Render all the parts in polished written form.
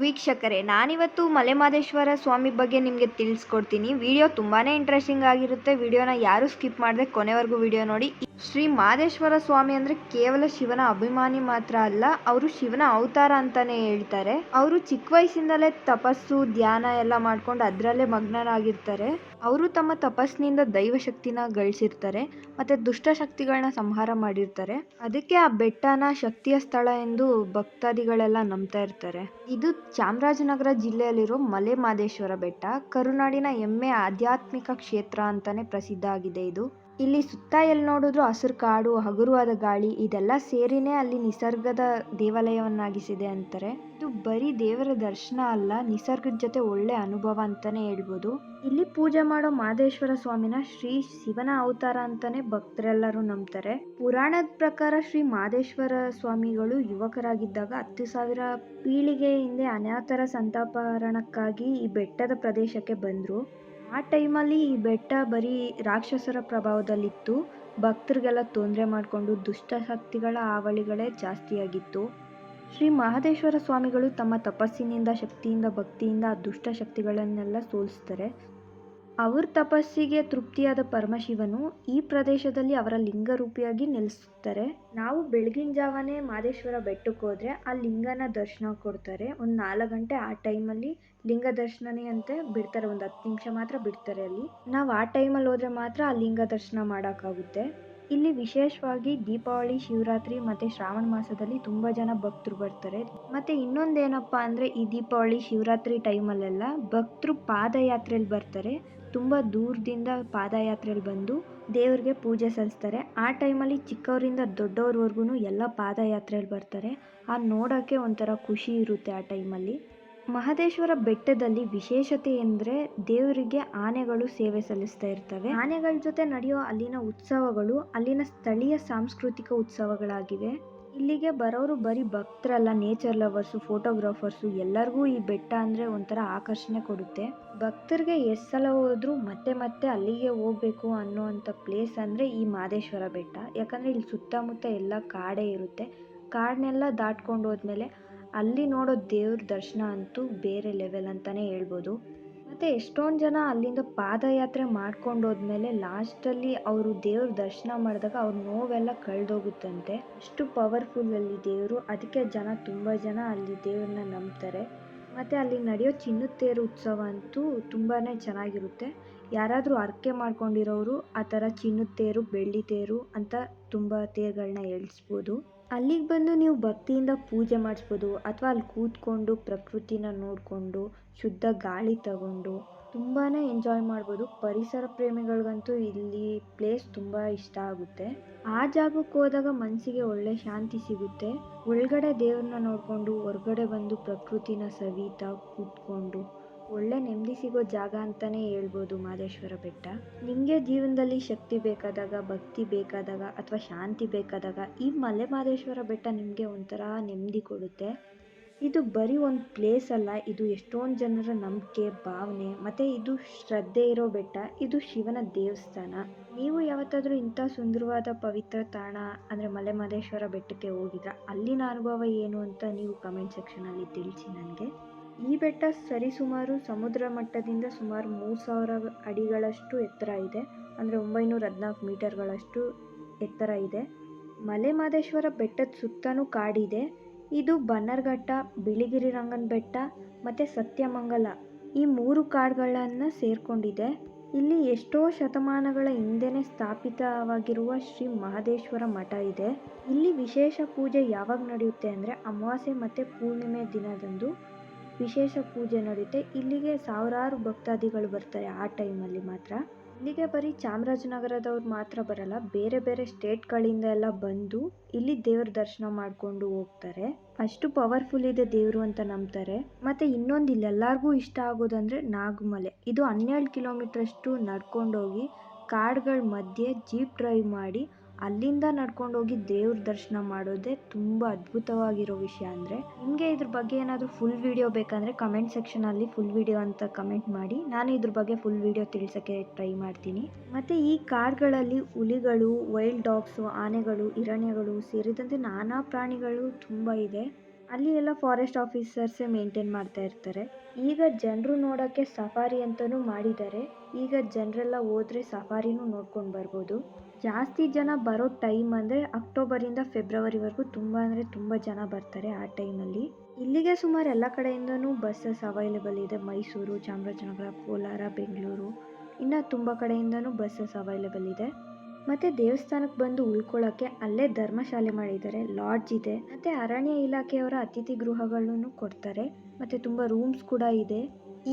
ವೀಕ್ಷಕರೇ, ನಾನಿವತ್ತು ಮಲೆಮಹದೇಶ್ವರ ಸ್ವಾಮಿ ಬಗ್ಗೆ ನಿಮಗೆ ತಿಳಿಸ್ಕೊಡ್ತೀನಿ. ವಿಡಿಯೋ ತುಂಬಾ ಇಂಟ್ರೆಸ್ಟಿಂಗ್ ಆಗಿರುತ್ತೆ. ವಿಡಿಯೋನ ಯಾರು ಸ್ಕಿಪ್ ಮಾಡದೆ ಕೊನೆವರೆಗೂ ವಿಡಿಯೋ ನೋಡಿ. ಶ್ರೀ ಮಹದೇಶ್ವರ ಸ್ವಾಮಿ ಅಂದರೆ ಕೇವಲ ಶಿವನ ಅಭಿಮಾನಿ ಮಾತ್ರ ಅಲ್ಲ, ಅವರು ಶಿವನ ಅವತಾರ ಅಂತಾನೆ ಹೇಳ್ತಾರೆ. ಅವರು ಚಿಕ್ಕ ವಯಸ್ಸಿಂದಲೇ ತಪಸ್ಸು ಧ್ಯಾನ ಎಲ್ಲ ಮಾಡ್ಕೊಂಡು ಅದರಲ್ಲೇ ಮಗ್ನರಾಗಿರ್ತಾರೆ. ಅವರು ತಮ್ಮ ತಪಸ್ಸಿನಿಂದ ದೈವಶಕ್ತಿನ ಗಳಿಸಿರ್ತಾರೆ ಮತ್ತೆ ದುಷ್ಟ ಶಕ್ತಿಗಳನ್ನ ಸಂಹಾರ ಮಾಡಿರ್ತಾರೆ. ಅದಕ್ಕೆ ಆ ಬೆಟ್ಟನ ಶಕ್ತಿಯ ಸ್ಥಳ ಎಂದು ಭಕ್ತಾದಿಗಳೆಲ್ಲ ನಂಬ್ತಾ ಇರ್ತಾರೆ. ಇದು ಚಾಮರಾಜನಗರ ಜಿಲ್ಲೆಯಲ್ಲಿರೋ ಮಲೆಮಹದೇಶ್ವರ ಬೆಟ್ಟ. ಕರುನಾಡಿನ ಹೆಮ್ಮೆ ಆಧ್ಯಾತ್ಮಿಕ ಕ್ಷೇತ್ರ ಅಂತಾನೆ ಪ್ರಸಿದ್ಧ ಆಗಿದೆ ಇದು. ಇಲ್ಲಿ ಸುತ್ತ ಎಲ್ಲಿ ನೋಡಿದ್ರು ಹಸಿರು ಕಾಡು, ಹಗುರವಾದ ಗಾಳಿ ಇದೆಲ್ಲ ಸೇರಿನೇ ಅಲ್ಲಿ ನಿಸರ್ಗದ ದೇವಾಲಯವನ್ನಾಗಿಸಿದೆ ಅಂತಾರೆ. ಇದು ಬರೀ ದೇವರ ದರ್ಶನ ಅಲ್ಲ, ನಿಸರ್ಗದ ಜೊತೆ ಒಳ್ಳೆ ಅನುಭವ ಅಂತಾನೆ ಹೇಳ್ಬೋದು. ಇಲ್ಲಿ ಪೂಜೆ ಮಾಡೋ ಮಹದೇಶ್ವರ ಸ್ವಾಮಿನ ಶ್ರೀ ಶಿವನ ಅವತಾರ ಅಂತಾನೆ ಭಕ್ತರೆಲ್ಲರೂ ನಂಬ್ತಾರೆ. ಪುರಾಣದ ಪ್ರಕಾರ ಶ್ರೀ ಮಹದೇಶ್ವರ ಸ್ವಾಮಿಗಳು ಯುವಕರಾಗಿದ್ದಾಗ 10,000 ಪೀಳಿಗೆ ಹಿಂದೆ ಅನಾಥರ ಸಂತಾಪಹರಣಕ್ಕಾಗಿ ಈ ಬೆಟ್ಟದ ಪ್ರದೇಶಕ್ಕೆ ಬಂದ್ರು. ಆ ಟೈಮಲ್ಲಿ ಈ ಬೆಟ್ಟ ಬರೀ ರಾಕ್ಷಸರ ಪ್ರಭಾವದಲ್ಲಿತ್ತು. ಭಕ್ತರಿಗೆಲ್ಲ ತೊಂದರೆ ಮಾಡಿಕೊಂಡು ದುಷ್ಟ ಶಕ್ತಿಗಳ ಹಾವಳಿಗಳೇ ಜಾಸ್ತಿಯಾಗಿತ್ತು. ಶ್ರೀ ಮಹದೇಶ್ವರ ಸ್ವಾಮಿಗಳು ತಮ್ಮ ತಪಸ್ಸಿನಿಂದ, ಶಕ್ತಿಯಿಂದ, ಭಕ್ತಿಯಿಂದ ಆ ದುಷ್ಟ ಶಕ್ತಿಗಳನ್ನೆಲ್ಲ ಸೋಲಿಸ್ತಾರೆ. ಅವ್ರ ತಪಸ್ಸಿಗೆ ತೃಪ್ತಿಯಾದ ಪರಮಶಿವನು ಈ ಪ್ರದೇಶದಲ್ಲಿ ಅವರ ಲಿಂಗ ರೂಪಿಯಾಗಿ ನೆಲೆಸುತ್ತಾರೆ. ನಾವು ಬೆಳಗಿನ ಜಾವನೇ ಮಹದೇಶ್ವರ ಬೆಟ್ಟಕ್ಕೆ ಹೋದ್ರೆ ಆ ಲಿಂಗನ ದರ್ಶನ ಕೊಡ್ತಾರೆ. ಒಂದು 4 ಗಂಟೆ ಆ ಟೈಮಲ್ಲಿ ಲಿಂಗ ದರ್ಶನನೇ ಅಂತೆ ಬಿಡ್ತಾರೆ. ಒಂದು 10 ನಿಮಿಷ ಮಾತ್ರ ಬಿಡ್ತಾರೆ. ಅಲ್ಲಿ ನಾವು ಆ ಟೈಮಲ್ಲಿ ಹೋದ್ರೆ ಮಾತ್ರ ಆ ಲಿಂಗ ದರ್ಶನ ಮಾಡೋಕ್ಕಾಗುತ್ತೆ. ಇಲ್ಲಿ ವಿಶೇಷವಾಗಿ ದೀಪಾವಳಿ, ಶಿವರಾತ್ರಿ ಮತ್ತೆ ಶ್ರಾವಣ ಮಾಸದಲ್ಲಿ ತುಂಬಾ ಜನ ಭಕ್ತರು ಬರ್ತಾರೆ. ಮತ್ತೆ ಇನ್ನೊಂದೇನಪ್ಪಾ ಅಂದ್ರೆ ಈ ದೀಪಾವಳಿ, ಶಿವರಾತ್ರಿ ಟೈಮಲ್ಲೆಲ್ಲ ಭಕ್ತರು ಪಾದಯಾತ್ರೆಯಲ್ಲಿ ಬರ್ತಾರೆ. ತುಂಬಾ ದೂರದಿಂದ ಪಾದಯಾತ್ರೆಯಲ್ಲಿ ಬಂದು ದೇವರಿಗೆ ಪೂಜೆ ಸಲ್ಲಿಸ್ತಾರೆ. ಆ ಟೈಮಲ್ಲಿ ಚಿಕ್ಕವರಿಂದ ದೊಡ್ಡವ್ರವರೆಗೂ ಎಲ್ಲ ಪಾದಯಾತ್ರೆಯಲ್ಲಿ ಬರ್ತಾರೆ. ಆ ನೋಡೋಕ್ಕೆ ಒಂಥರ ಖುಷಿ ಇರುತ್ತೆ ಆ ಟೈಮಲ್ಲಿ. ಮಹದೇಶ್ವರ ಬೆಟ್ಟದಲ್ಲಿ ವಿಶೇಷತೆ ಎಂದರೆ ದೇವರಿಗೆ ಆನೆಗಳು ಸೇವೆ ಸಲ್ಲಿಸ್ತಾ ಇರ್ತವೆ. ಆನೆಗಳ ಜೊತೆ ನಡೆಯೋ ಅಲ್ಲಿನ ಉತ್ಸವಗಳು ಅಲ್ಲಿನ ಸ್ಥಳೀಯ ಸಾಂಸ್ಕೃತಿಕ ಉತ್ಸವಗಳಾಗಿವೆ. ಇಲ್ಲಿಗೆ ಬರೋರು ಬರೀ ಭಕ್ತರಲ್ಲ, ನೇಚರ್ ಲವರ್ಸು, ಫೋಟೋಗ್ರಾಫರ್ಸು ಎಲ್ಲರಿಗೂ ಈ ಬೆಟ್ಟ ಅಂದರೆ ಒಂಥರ ಆಕರ್ಷಣೆ ಕೊಡುತ್ತೆ. ಭಕ್ತರಿಗೆ ಎಷ್ಟು ಸಲ ಹೋದ್ರೂ ಮತ್ತೆ ಮತ್ತೆ ಅಲ್ಲಿಗೆ ಹೋಗ್ಬೇಕು ಅನ್ನೋವಂಥ ಪ್ಲೇಸ್ ಅಂದರೆ ಈ ಮಹದೇಶ್ವರ ಬೆಟ್ಟ. ಯಾಕಂದರೆ ಇಲ್ಲಿ ಸುತ್ತಮುತ್ತ ಎಲ್ಲ ಕಾಡೇ ಇರುತ್ತೆ. ಕಾಡನ್ನೆಲ್ಲ ದಾಟ್ಕೊಂಡು ಹೋದ್ಮೇಲೆ ಅಲ್ಲಿ ನೋಡೋ ದೇವ್ರ ದರ್ಶನ ಅಂತೂ ಬೇರೆ ಲೆವೆಲ್ ಅಂತಾನೆ ಹೇಳ್ಬೋದು. ಮತ್ತು ಎಷ್ಟೊಂದು ಜನ ಅಲ್ಲಿಂದ ಪಾದಯಾತ್ರೆ ಮಾಡ್ಕೊಂಡು ಹೋದ್ಮೇಲೆ ಲಾಸ್ಟಲ್ಲಿ ಅವರು ದೇವ್ರ ದರ್ಶನ ಮಾಡಿದಾಗ ಅವ್ರ ನೋವೆಲ್ಲ ಕಳೆದೋಗುತ್ತಂತೆ. ಅಷ್ಟು ಪವರ್ಫುಲ್ ಅಲ್ಲಿ ದೇವರು. ಅದಕ್ಕೆ ತುಂಬ ಜನ ಅಲ್ಲಿ ದೇವ್ರನ್ನ ನಂಬ್ತಾರೆ. ಮತ್ತು ಅಲ್ಲಿ ನಡೆಯೋ ಚಿನ್ನದ ತೇರು ಉತ್ಸವ ಅಂತೂ ತುಂಬಾ ಚೆನ್ನಾಗಿರುತ್ತೆ. ಯಾರಾದರೂ ಹರಕೆ ಮಾಡ್ಕೊಂಡಿರೋರು ಆ ಥರ ಚಿನ್ನದ ತೇರು, ಬೆಳ್ಳಿ ತೇರು ಅಂತ ತುಂಬ ತೇರುಗಳನ್ನ ಎಳಿಸ್ಬೋದು. ಅಲ್ಲಿಗೆ ಬಂದು ನೀವು ಭಕ್ತಿಯಿಂದ ಪೂಜೆ ಮಾಡಿಸ್ಬೋದು, ಅಥವಾ ಅಲ್ಲಿ ಕೂತ್ಕೊಂಡು ಪ್ರಕೃತಿನ ನೋಡಿಕೊಂಡು ಶುದ್ಧ ಗಾಳಿ ತಗೊಂಡು ತುಂಬಾ ಎಂಜಾಯ್ ಮಾಡ್ಬೋದು. ಪರಿಸರ ಪ್ರೇಮಿಗಳಿಗಂತೂ ಇಲ್ಲಿ ಪ್ಲೇಸ್ ತುಂಬ ಇಷ್ಟ ಆಗುತ್ತೆ. ಆ ಜಾಗಕ್ಕೆ ಹೋದಾಗ ಮನಸ್ಸಿಗೆ ಒಳ್ಳೆ ಶಾಂತಿ ಸಿಗುತ್ತೆ. ಒಳಗಡೆ ದೇವ್ರನ್ನ ನೋಡಿಕೊಂಡು ಹೊರಗಡೆ ಬಂದು ಪ್ರಕೃತಿನ ಸವಿತಾ ಕೂತ್ಕೊಂಡು ಒಳ್ಳೆ ನೆಮ್ಮದಿ ಸಿಗೋ ಜಾಗ ಅಂತಲೇ ಹೇಳ್ಬೋದು ಮಹದೇಶ್ವರ ಬೆಟ್ಟ. ನಿಮಗೆ ಜೀವನದಲ್ಲಿ ಶಕ್ತಿ ಬೇಕಾದಾಗ, ಭಕ್ತಿ ಬೇಕಾದಾಗ ಅಥವಾ ಶಾಂತಿ ಬೇಕಾದಾಗ ಈ ಮಲೆಮಹದೇಶ್ವರ ಬೆಟ್ಟ ನಿಮಗೆ ಒಂಥರ ನೆಮ್ಮದಿ ಕೊಡುತ್ತೆ. ಇದು ಬರೀ ಒಂದು ಪ್ಲೇಸ್ ಅಲ್ಲ, ಇದು ಎಷ್ಟೊಂದು ಜನರ ನಂಬಿಕೆ, ಭಾವನೆ ಮತ್ತು ಇದು ಶ್ರದ್ಧೆ ಇರೋ ಬೆಟ್ಟ. ಇದು ಶಿವನ ದೇವಸ್ಥಾನ. ನೀವು ಯಾವತ್ತಾದರೂ ಇಂಥ ಸುಂದರವಾದ ಪವಿತ್ರ ತಾಣ ಅಂದರೆ ಮಲೆಮಹದೇಶ್ವರ ಬೆಟ್ಟಕ್ಕೆ ಹೋಗಿದ್ರಾ? ಅಲ್ಲಿನ ಅನುಭವ ಏನು ಅಂತ ನೀವು ಕಮೆಂಟ್ ಸೆಕ್ಷನಲ್ಲಿ ತಿಳಿಸಿ ನನಗೆ. ಈ ಬೆಟ್ಟ ಸರಿಸುಮಾರು ಸಮುದ್ರ ಮಟ್ಟದಿಂದ ಸುಮಾರು 3,000 ಅಡಿಗಳಷ್ಟು ಎತ್ತರ ಇದೆ. ಅಂದರೆ 914 ಮೀಟರ್ಗಳಷ್ಟು ಎತ್ತರ ಇದೆ. ಮಲೆಮಹದೇಶ್ವರ ಬೆಟ್ಟದ ಸುತ್ತಲೂ ಕಾಡಿದೆ. ಇದು ಬನ್ನರ್ಘಟ್ಟ, ಬಿಳಿಗಿರಿ ರಂಗನ ಬೆಟ್ಟ ಮತ್ತು ಸತ್ಯಮಂಗಲ ಈ 3 ಕಾಡುಗಳನ್ನು ಸೇರಿಕೊಂಡಿದೆ. ಇಲ್ಲಿ ಎಷ್ಟೋ ಶತಮಾನಗಳ ಹಿಂದೆನೇ ಸ್ಥಾಪಿತವಾಗಿರುವ ಶ್ರೀ ಮಹದೇಶ್ವರ ಮಠ ಇದೆ. ಇಲ್ಲಿ ವಿಶೇಷ ಪೂಜೆ ಯಾವಾಗ ನಡೆಯುತ್ತೆ ಅಂದರೆ ಅಮಾವಾಸ್ಯೆ ಮತ್ತು ಪೂರ್ಣಿಮೆ ದಿನದಂದು ವಿಶೇಷ ಪೂಜೆ ನಡೆಯುತ್ತೆ. ಇಲ್ಲಿಗೆ ಸಾವಿರಾರು ಭಕ್ತಾದಿಗಳು ಬರ್ತಾರೆ ಆ ಟೈಮಲ್ಲಿ ಮಾತ್ರ. ಇಲ್ಲಿಗೆ ಬರೀ ಚಾಮರಾಜನಗರದವ್ರು ಮಾತ್ರ ಬರಲ್ಲ, ಬೇರೆ ಬೇರೆ ಸ್ಟೇಟ್ಗಳಿಂದ ಎಲ್ಲ ಬಂದು ಇಲ್ಲಿ ದೇವ್ರ ದರ್ಶನ ಮಾಡಿಕೊಂಡು ಹೋಗ್ತಾರೆ. ಅಷ್ಟು ಪವರ್ಫುಲ್ ಇದೆ ದೇವರು ಅಂತ ನಂಬ್ತಾರೆ. ಮತ್ತು ಇನ್ನೊಂದು ಇಲ್ಲೆಲ್ಲರಿಗೂ ಇಷ್ಟ ಆಗೋದಂದರೆ ನಾಗಮಲೆ. ಇದು 12 ಕಿಲೋಮೀಟರ್ ಅಷ್ಟು ನಡ್ಕೊಂಡೋಗಿ ಕಾಡುಗಳ ಮಧ್ಯೆ ಜೀಪ್ ಡ್ರೈವ್ ಮಾಡಿ ಅಲ್ಲಿಂದ ನಡ್ಕೊಂಡೋಗಿ ದೇವ್ರ ದರ್ಶನ ಮಾಡೋದೇ ತುಂಬ ಅದ್ಭುತವಾಗಿರೋ ವಿಷಯ. ಅಂದರೆ ನಿಮಗೆ ಇದ್ರ ಬಗ್ಗೆ ಏನಾದರೂ ಫುಲ್ ವಿಡಿಯೋ ಬೇಕಂದರೆ ಕಮೆಂಟ್ ಸೆಕ್ಷನಲ್ಲಿ ಫುಲ್ ವಿಡಿಯೋ ಅಂತ ಕಮೆಂಟ್ ಮಾಡಿ, ನಾನು ಇದ್ರ ಬಗ್ಗೆ ಫುಲ್ ವಿಡಿಯೋ ತಿಳಿಸೋಕ್ಕೆ ಟ್ರೈ ಮಾಡ್ತೀನಿ. ಮತ್ತು ಈ ಕಾಡುಗಳಲ್ಲಿ ಹುಲಿಗಳು, ವೈಲ್ಡ್ ಡಾಗ್ಸು, ಆನೆಗಳು, ಹಿರಣ್ಯಗಳು ಸೇರಿದಂತೆ ನಾನಾ ಪ್ರಾಣಿಗಳು ತುಂಬ ಇದೆ. ಅಲ್ಲಿ ಎಲ್ಲ ಫಾರೆಸ್ಟ್ ಆಫೀಸರ್ಸೇ ಮೇಂಟೈನ್ ಮಾಡ್ತಾ ಇರ್ತಾರೆ. ಈಗ ಜನರು ನೋಡೋಕ್ಕೆ ಸಫಾರಿ ಅಂತಲೂ ಮಾಡಿದ್ದಾರೆ. ಈಗ ಜನರೆಲ್ಲ ಹೋದರೆ ಸಫಾರಿನೂ ನೋಡ್ಕೊಂಡು ಬರ್ಬೋದು. ಜಾಸ್ತಿ ಜನ ಬರೋ ಟೈಮ್ ಅಂದರೆ ಅಕ್ಟೋಬರಿಂದ ಫೆಬ್ರವರಿವರೆಗೂ ತುಂಬ ಅಂದರೆ ತುಂಬ ಜನ ಬರ್ತಾರೆ ಆ ಟೈಮಲ್ಲಿ. ಇಲ್ಲಿಗೆ ಸುಮಾರು ಎಲ್ಲ ಕಡೆಯಿಂದನೂ ಬಸ್ಸಸ್ ಅವೈಲೇಬಲ್ ಇದೆ. ಮೈಸೂರು, ಚಾಮರಾಜನಗರ, ಕೋಲಾರ, ಬೆಂಗಳೂರು, ಇನ್ನು ತುಂಬ ಕಡೆಯಿಂದನೂ ಬಸ್ಸಸ್ ಅವೈಲೇಬಲ್ ಇದೆ. ಮತ್ತು ದೇವಸ್ಥಾನಕ್ಕೆ ಬಂದು ಉಳ್ಕೊಳ್ಳೋಕ್ಕೆ ಅಲ್ಲೇ ಧರ್ಮಶಾಲೆ ಮಾಡಿದ್ದಾರೆ, ಲಾಡ್ಜ್ ಇದೆ, ಮತ್ತು ಅರಣ್ಯ ಇಲಾಖೆಯವರ ಅತಿಥಿ ಗೃಹಗಳನ್ನು ಕೊಡ್ತಾರೆ, ಮತ್ತು ತುಂಬ ರೂಮ್ಸ್ ಕೂಡ ಇದೆ.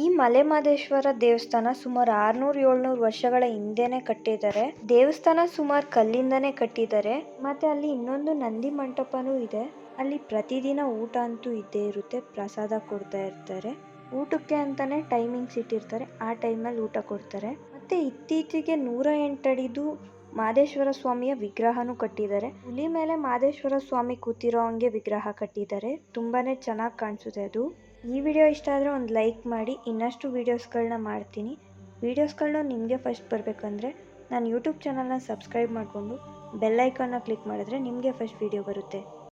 ಈ ಮಲೆಮಹದೇಶ್ವರ ದೇವಸ್ಥಾನ ಸುಮಾರು 600-700 ವರ್ಷಗಳ ಹಿಂದೆನೆ ಕಟ್ಟಿದ್ದಾರೆ. ದೇವಸ್ಥಾನ ಸುಮಾರು ಕಲ್ಲಿಂದನೇ ಕಟ್ಟಿದ್ದಾರೆ. ಮತ್ತು ಅಲ್ಲಿ ಇನ್ನೊಂದು ನಂದಿ ಮಂಟಪನೂ ಇದೆ. ಅಲ್ಲಿ ಪ್ರತಿದಿನ ಊಟ ಅಂತೂ ಇದ್ದೇ ಇರುತ್ತೆ, ಪ್ರಸಾದ ಕೊಡ್ತಾ ಇರ್ತಾರೆ. ಊಟಕ್ಕೆ ಅಂತಾನೆ ಟೈಮಿಂಗ್ಸ್ ಇಟ್ಟಿರ್ತಾರೆ, ಆ ಟೈಮಲ್ಲಿ ಊಟ ಕೊಡ್ತಾರೆ. ಮತ್ತು ಇತ್ತೀಚೆಗೆ 108 ಅಡಿದು ಮಹದೇಶ್ವರ ಸ್ವಾಮಿಯ ವಿಗ್ರಹನೂ ಕಟ್ಟಿದ್ದಾರೆ. ಹುಲಿ ಮೇಲೆ ಮಹದೇಶ್ವರ ಸ್ವಾಮಿ ಕೂತಿರೋ ಹಂಗೆ ವಿಗ್ರಹ ಕಟ್ಟಿದ್ದಾರೆ. ತುಂಬಾನೇ ಚೆನ್ನಾಗಿ ಕಾಣಿಸುತ್ತೆ ಅದು. ಈ ವಿಡಿಯೋ ಇಷ್ಟ ಆದರೆ ಒಂದು ಲೈಕ್ ಮಾಡಿ. ಇನ್ನಷ್ಟು ವೀಡಿಯೋಸ್ಗಳನ್ನ ಮಾಡ್ತೀನಿ. ವೀಡಿಯೋಸ್ಗಳನ್ನ ನಿಮಗೆ ಫಸ್ಟ್ ಬರಬೇಕಂದ್ರೆ ನಾನು ಯೂಟ್ಯೂಬ್ ಚಾನಲ್ನ ಸಬ್ಸ್ಕ್ರೈಬ್ ಮಾಡಿಕೊಂಡು ಬೆಲ್ ಐಕಾನ್ನ ಕ್ಲಿಕ್ ಮಾಡಿದ್ರೆ ನಿಮಗೆ ಫಸ್ಟ್ ವಿಡಿಯೋ ಬರುತ್ತೆ.